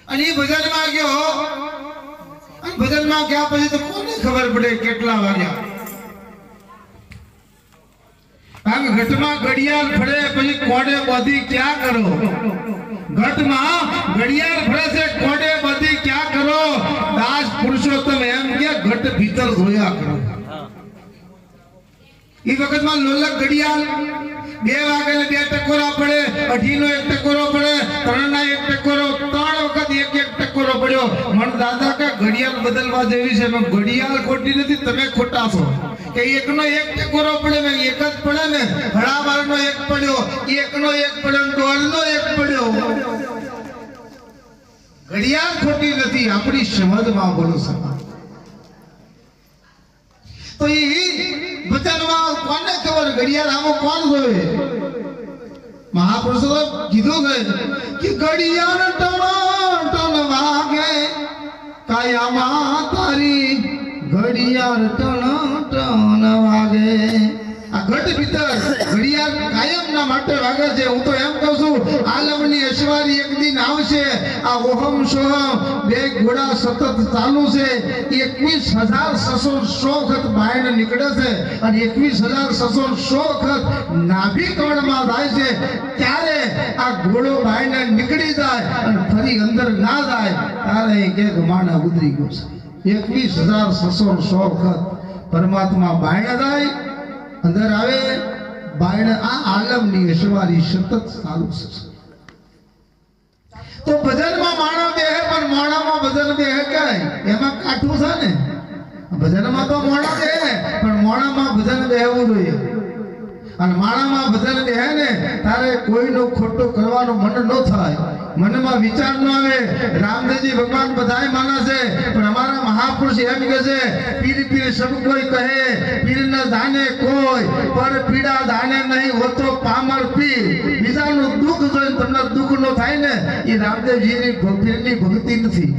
અને એ ભજનમાં ગયો અને ભજનમાં ગયા પછી તો કોને ખબર પડે કેટલા વાગ્યા કારણ કે ઘટમાં ઘડિયાળ ફરે પછી કોડે બધી ક્યાં કરો ઘટમાં ઘડિયાળ ફરે છે કોડે બધી ક્યાં કરો દાસ પુરુષોત્તમ એમ કે ઘટ ભીતર જોયા કરો એ વખતમાં લોલક ઘડિયાળ 2 વાગે 2 ટકોરા પડે 2:30 નો 1 ટકોરો પડે 3 ના 1 ટકોરો 3 વખત 1 ટકોરો પડ્યો મન દાદા કે ઘડિયાળ બદલવા જેવી છે પણ ઘડિયાળ ખોટી નથી તમે ખોટા છો કે 1 નો 1 ટકોરો પડે ને 1 જ પડે ને ઘણા 12 નો 1 પડ્યો 1 નો 1 પડ્યો 1.5 નો 1 પડ્યો ઘડિયાળ ખોટી નથી આપણી સમજમાં બોલો સમાજ તો એ ભજનમાં કોને ખબર ઘડિયાળ આમાં કોણ જોવે મહાપુરુષો કીધું છે કે ઘડિયાળ ટણ ટણ વાગે કાયામાં તારી ઘડિયાળ ટણ ટણ વાગે આ ઘટ ભીતર ઘડિયાળ કાયમના માટે વાગે છે હું તો એમ કહું છું આલમની અશવારી એક દિન આવશે આ ઓહમ સોહમ 2 ઘોડા સતત ચાલુ છે 21,600 વખત બહાર નીકળે છે અને 21,600 વખત નાભી કમળમાં જાય છે ત્યારે આ ઘોડો બહાર નીકળી જાય અને ફરી અંદર ના જાય ત્યારે કે માણા ઉતરી ગયો છે 21,600 વખત પરમાત્મા બહાર જાય અંદર આવે બાયણ આ આલમની અશવારી સતત ચાલુ છે તો ભજનમાં માણા બેહે પણ માણામાં ભજન બેહે કાય એમાં કાઠું છે ને ભજનમાં તો માણા બેહે પણ માણામાં ભજન બેહવું જોઈએ અને માણામાં ભજન બેહે ને તારે કોઈનો ખોટો કરવાનો મન ન થાય મનમાં વિચાર ન આવે રામદેવજી ભગવાન બધાય માને છે પણ અમારા મહાપુરુષ એમ કહે છે પીર પીર સબ કોઈ કહે પીર ન જાને કોઈ પર પીડા જાને નહીં હોતો પામર પીર બીજાનું દુઃખ જોઈને તમને દુઃખ ન થાય ને એ રામદેવજીની પીરની ભક્તિ નથી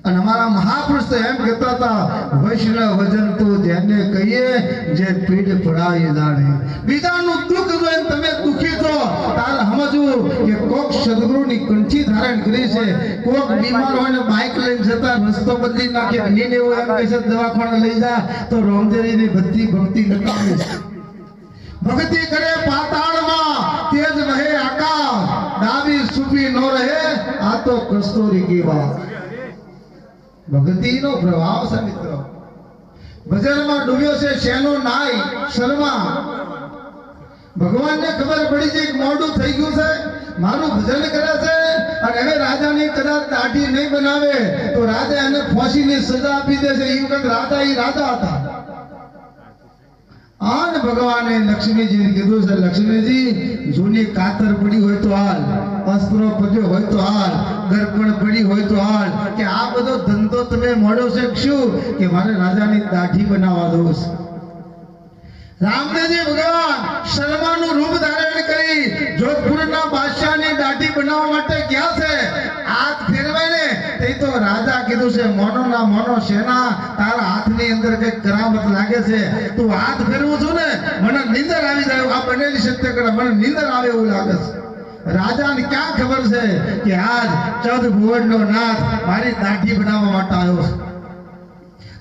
અને અમારા મહાપુરુષ તો એમ કહેતા હતા વૈષ્ણવ વજન તો જેને કહીએ જે પીડ પડાવી જાણે બીજાનું દુઃખ જોઈને તમે દુઃખી છો તારે સમજવું કે કોક સદગુરુની કંઠી ધારણ કરી છે કોક બીમાર હોય ને બાઇક લઈને જતા રસ્તો બદલી નાખે નીને એમ કહે છે દવાખાને લઈ જા તો રામદેવજીની ભક્તિ નકામી ભક્તિ કરે પાતાળમાં તેજ વહે આકાશ ડાબી સુપી ન રહે આ તો કસ્તૂરી કી વાત ભક્તિનો પ્રભાવ છે મિત્રો ભજનમાં ડૂબ્યો છે શેનો નાય શર્મા ભગવાનને ખબર પડી છે કે મોડું થઈ ગયું છે મારું ભજન કરે છે અને હવે રાજાની કદાચ દાઢી નહીં બનાવે તો રાજા એને ફાંસીની સજા આપી દેશે એ વખત રાજા એ રાજા હતા આને ભગવાને લક્ષ્મીજીને કીધું છે લક્ષ્મીજી જૂની કાતર પડી હોય તો હાલ અસ્ત્રો પડ્યો હોય તો હાલ ગરપણ પડી હોય તો હાલ કે આ બધો ધંધો તમે મોડો છે શું કે મારે રાજાની દાઢી બનાવવા દો છે રામદેવજી ભગવાન શર્માનું રૂપ ધારણ કરી જોધપુરના બાદશાહની દાઢી બનાવવા માટે ગયા છે હાથ ફેરવાય ને તે તો રાજા કીધું છે મોનો ના મોનો સેના તારા હાથની અંદર કઈ કરામત લાગે છે તું હાથ ફેરવું છું ને મને નીંદર આવી જાય આ બનેલી સત્ય કરે મને નીંદર આવે એવું લાગે છે રાજાને ક્યાં ખબર છે કે આજ 14 ભુવનનો નાથ મારી દાઢી બનાવવા માટે આવ્યો છે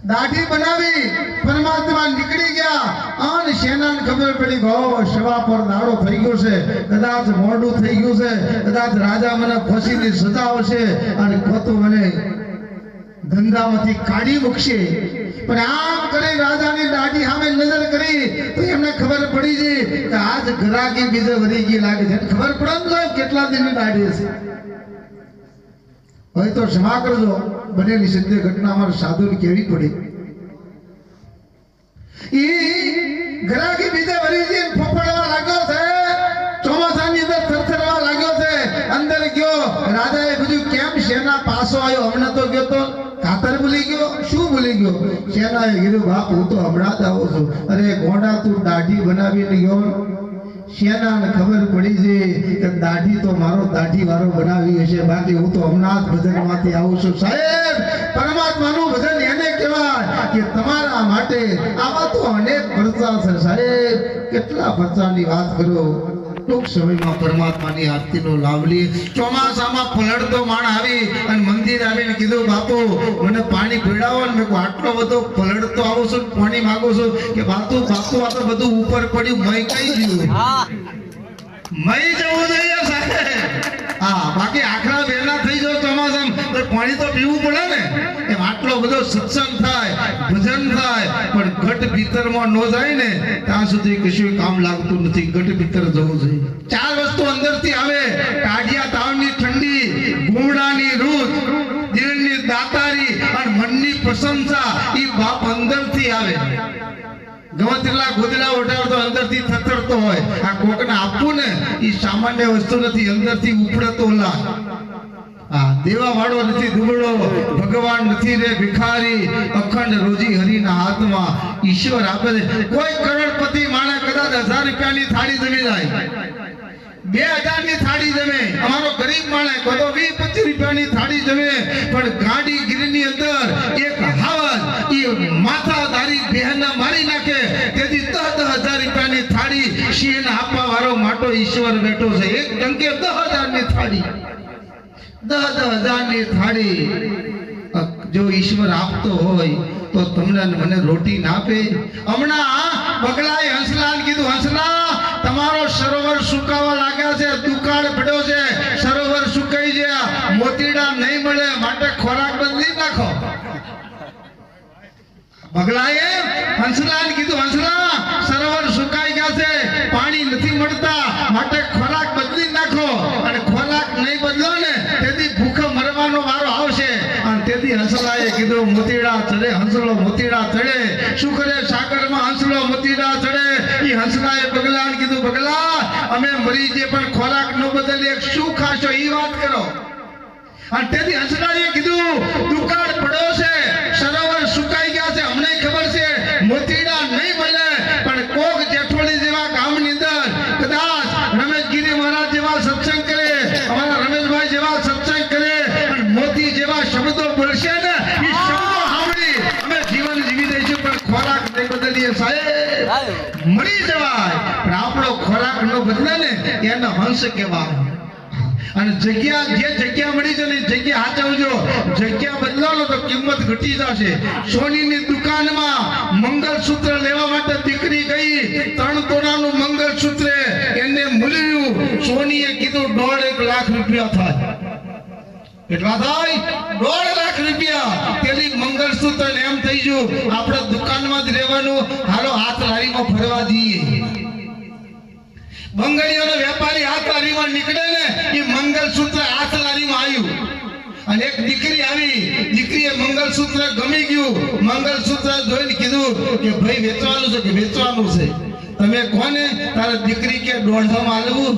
દાઢી બનાવી પરમાત્મા નીકળી ગયા અને સેનાને ખબર પડી ગો સવા પર દાડો થઈ ગયો છે કદાચ મોડું થઈ ગયું છે કદાચ રાજા મને ફાંસીની સજા આવશે અને કોતો મને ધંધામાંથી કાઢી મૂકશે પણ આમ કરી રાજાની દાઢી સામે નજર કરી તો એમને ખબર પડી ગઈ કે આજ ઘરાકી બીજે વધી ગઈ લાગે છે ખબર પડે ને કેટલા દિનની દાઢી હશે હવે તો ક્ષમા કરજો બનેલી સત્ય ઘટના અમારે સાધુને કેવી પડી ઘરાકી બીજે વળી ગઈ ફફડવા લાગ્યો છે ચોમાસાની અંદર થરથરવા લાગ્યો છે અંદર ગયો રાજાએ પૂછ્યું કેમ સેના પાછો આવ્યો હમણાં તો ગયો તો કાતર ભૂલી ગયો શું ભૂલી ગયો સેનાએ કીધું બાપ હું તો હમણાં જ આવું છું અરે ગોંડા તું દાઢી બનાવીને ગયો સેનાને ખબર પડી છે કે દાઢી તો મારો દાઢી વાળો બનાવી હશે બાકી હું તો હમણાં જ ભજનમાંથી આવું છું સાહેબ પરમાત્માનું ભજન એને કહેવાય કે તમારા માટે આવા તો અનેક પરચા છે સાહેબ કેટલા પરચાની વાત કરો ટૂંક સમયમાં પરમાત્માની આરતીનો લાભ લઈએ. ચોમાસામાં પલળતો માણ આવી અને મંદિર આવીને કીધું બાપુ મને પાણી પીવડાવો ને. મેં કહું આટલો બધો પલળતો આવું છું પાણી માંગુ છું કે બાપુ આ તો બધું ઉપર પડ્યું મય કઈ ગયું મય જવું જોઈએ સાહેબ. હા બાકી આખરા બેના થઈ જાવ ચોમાસામાં તો પાણી તો પીવું પડે ને. એમ આટલો બધો સત્સંગ થાય ભજન થાય પણ ઘટ ભીતરમાં ન જાય ને ત્યાં સુધી કશું કામ લાગતું નથી. ઘટ ભીતર જવું જોઈએ. 4 વસ્તુ અંદરથી આવે. કાઢિયા તાવની ઠંડી, ગુમડાની રૂત, દિલની દાતારી અને મનની પ્રશંસા. ઈ બાપ અંદરથી આવે. ગવતલા ગોદલા ઓઢાડતો અંદરથી થથડતો હોય. આ કોકને આપવું ને ઈ સામાન્ય વસ્તુ નથી. અંદરથી ઉપડતો લાગ. આ દેવા વાળો નથી દુબળો, ભગવાન નથી રે ભિખારી, અખંડ રોજી હરિના હાથમાં ઈશ્વર આપે છે. કોઈ કરોડપતિ માણસ કદાચ 1000 રૂપિયાની થાળી જમી જાય, 2000 ની થાળી જમે. અમારો ગરીબ માણસ કદો 20-25 રૂપિયાની થાળી જમે પણ ગાડી ગીરની અંદર એક હાવજ ઈ માથાધારી બહેન મારી નાખે. તેથી 10,000 રૂપિયાની થાળી શિયન આપવા વાળો માટો ઈશ્વર બેઠો છે. એક ટંકે 10,000 ની થાળી, 10,000 ની થાળી જો ઈશ્વર આપતો હોય તો તમને મને રોટી ના આપે? હમણાં બગલાએ હંસલાને કીધું હંસલા તમારો સરોવર સુકાવા લાગ્યા છે, દુકાળ પડ્યો છે, સરોવર સુકાઈ ગયા, મોતીડા નહીં મળે માટે ખોરાક બદલી નાખો. બગલાએ હંસલાને કીધું હંસલા સરોવર સુકાઈ ગયા છે, પાણી નથી મળતા માટે ખોરાક બદલી નાખો. અને ખોરાક નહીં બદલો ને તેથી ભૂખે મરવાનો વારો આવશે. અને તેથી હંસલાએ કીધું મોતીડા ચડે હંસલો મોતીડા ચડે. શું કરે સાગરમાં હંસલો મોતીડા ચડે. ઈ હંસલાએ બગલાને કીધું બગલા અમે મરી જે પણ ખોરાક ન બદલીએ શું ખાશો ઈ વાત કરો. અને તેથી હંસલાએ કીધું દુકાળ પડ્યો છે, સરોવર સુકાઈ ગયા છે, અમને ખબર છે મોતીડા નહીં મળે પણ કોક જેઠોડી જેવા ગામની અંદર કદાચ રમેશગીરી મહારાજ જેવા સત્સંગ કરે, અમારા રમેશભાઈ જેવા સત્સંગ કરે અને મોતી જેવા શબ્દો બોલશે ને એ શબ્દો સાંભળી અમે જીવન જીવી દઈશું પણ ખોરાક નહીં બદલીએ સાહેબ મરી જવાય. પણ આપણો ખોરાક ન બદલે ને એને હંસ કહેવાય. અને જગ્યા જે જગ્યા મળી છે ને જગ્યા સાચવજો. જગ્યા બદલાવો તો કિંમત ઘટી જશે. સોનીની દુકાનમાં મંગળસૂત્ર લેવા માટે દીકરી ગઈ. 3 તોલાનું મંગળસૂત્ર એને મૂલ્યું. સોનીએ કીધું 1.5 લાખ રૂપિયા થાય. કેટલા થાય? 1.5 લાખ રૂપિયા. તેની મંગળસૂત્ર એમ થઈ ગયું આપણે દુકાનમાં જ રહેવાનું, હાલો હાથ લારીમાં ફરવા જઈએ. બંગડીઓનો વેપારી હાથ લારીમાં નીકળે ને એ મંગળસૂત્ર હાથ લારીમાં આવ્યું. અને એક દીકરી આવી, દીકરીએ મંગળસૂત્ર ગમી ગયું. મંગળસૂત્ર જોઈને કીધું કે ભાઈ વેચવાનું છે કે વેચવાનું છે? તમે કોને? તારે દીકરી કે 1.5 આલવું.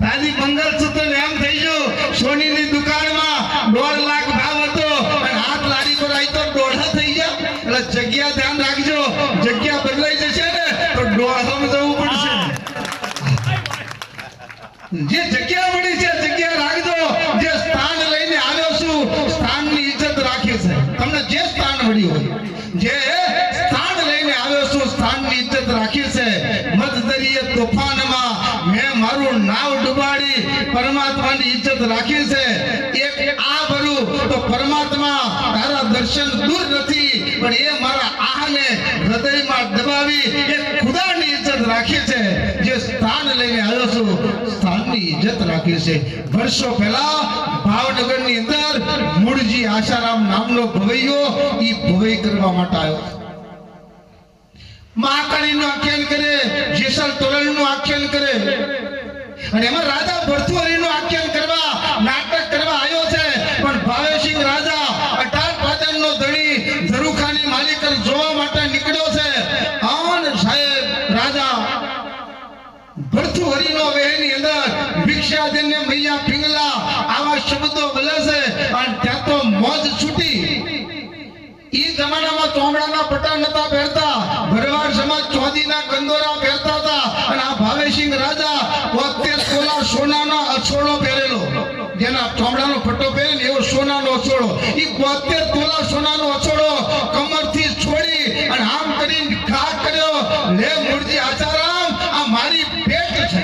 તારી મંગળસૂત્ર એમ થઈ ગયું સોનીની દુકાનમાં 1.5 લાખ ભાવ હતો અને હાથ લારી પર આવી તો 1.5 થઈ ગયા. એટલે જગ્યા ધ્યાન રાખજો. જગ્યા બદલાઈ જશે ને તો 1.5 જવું પડશે. જે જગ્યા મળી છે જગ્યા રાખજો. જે સ્થાન લઈને આવ્યો છું સ્થાનની ઇજ્જત રાખી છે. તમને જે સ્થાન મળ્યું હોય, જે સ્થાન લઈને આવ્યો છું સ્થાનની ઇજ્જત રાખી છે. મધદરિયે તોફાનમાં મેં મારું નાવ ડુબાડી પરમાત્માની ઇજ્જત રાખી છે. એક આ ભરું તો પરમાત્મા તારા દર્શન દૂર નથી પણ એ મારા આહને હૃદયમાં દબાવી એક ખુદાની ઇજ્જત રાખી છે. જે સ્થાન લઈને આવ્યો છું સ્થાનની ઇજ્જત રાખી છે. વર્ષો પહેલા ભાવનગરની અંદર મૂળજી આશારામ નામનો ભવૈયો ઈ ભવઈ કરવા માટે આવ્યો. મહાકાળીનું આખ્યાન કરે, જેસલ તોરણનું આખ્યાન કરે અને એમાં રાજા ભરથુહરીનું આખ્યાન કરવા નાટક કરવા આવ્યો છે. પણ ભાવેસિંહ રાજા 18 પાટણનો ધણી ઝરૂખાની માલિકર જોવા માટે નીકળ્યો છે. આન સાહેબ રાજા ભરથુહરીનો વેહની અંદર ભિક્ષાદિને મૈયા પિંગલા આવા શબ્દો બોલે છે અને ત્યાં તો મોજ છૂટી. ઈ જમાનામાં ચોમડાના પટા નતા પહેરતા, ભરવાડ સમાજ ચોદીના ગંદોરા પહેરતા હતા અને આ ભાવેસિંહ રાજા 72 તોલા સોનાનો અછોડો પહેરેલો. જેના ચોમડાનો પટ્ટો પહેરે ને એવો સોનાનો અછોડો. ઈ 72 તોલા સોનાનો અછોડો કમરથી છોડી અને આમ કરીને ઘા કર્યો. લે મૂળજી આચારામ આ મારી ભેટ છે.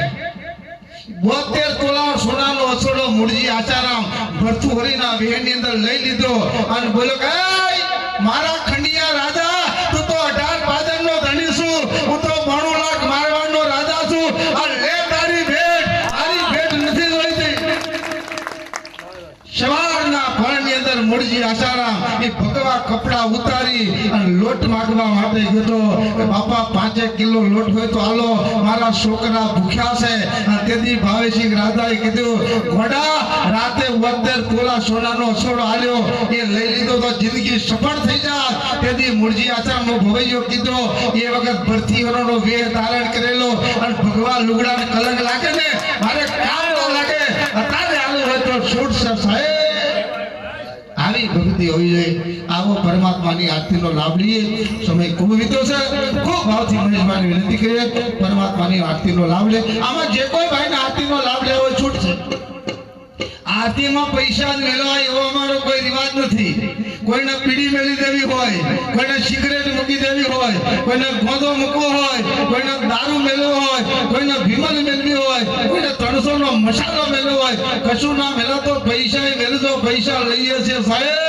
72 તોલા સોનાનો અસોડો મૂળજી આચારામ ભરથુહરીના વિહેની અંદર લઈ લીધો અને બોલ્યો કે મારા ખંડિયા રાજા તું તો 18 પાદરનો ધણી છું, હું તો 92 લાખ મારવાડનો રાજા છું. આ લે તારી ભેટ નથી જોઈતી. સવારના ફળની અંદર મૂળજી આચારામ એ ભગવા કપડા ઉતારી અને લોટ માંગવા માટે ગયો કે બાપા 5 કિલો લોટ હોય તો હાલો, મારા છોકરા ભૂખ્યા છે. અને તેથી ભાવેસિંહ રાજાએ કીધું ઘોડા રાતે 72 તોલા સોનાનો અસોડો આલ્યો એ લઈ લીધો તો જિંદગી સફળ થઈ જાય. તેથી મૂળજી આચાર્યનો ભવૈયો કીધો એ વખત ભરથીહરોનો વેહ ધારણ કરેલો અને ભગવા લુગડાને કલંક લાગે ને મારે કામ ન લાગે અત્યારે આવું હોય તો છૂટ સાહેબ. આવી ભક્તિ હોવી જોઈએ. આવો પરમાત્માની આરતીનો લાભ લઈએ. સમય ખૂબ વીતો છે. ખૂબ ભાવથી મહેશભાઈને વિનંતી કરીએ પરમાત્માની આરતીનો લાભ લે. આમાં જે કોઈ ભાઈને આરતીનો લાભ લેવો હોય છૂટ છે. આરતીમાં પૈસા જ મેળવાય એવો અમારો કોઈ રિવાજ નથી. કોઈને પીડી મેળી દેવી હોય, કોઈને સિગરેટ મૂકી દેવી હોય, કોઈને ગોંદો મૂકવો હોય, કોઈને દારૂ મેળવો હોય, કોઈને ભીમલ મેળવી હોય, કોઈને 300 નો મસાલો મેળવો હોય, કશું ના મેળવતો પૈસા મેળવતો પૈસા લઈએ છે સાહેબ.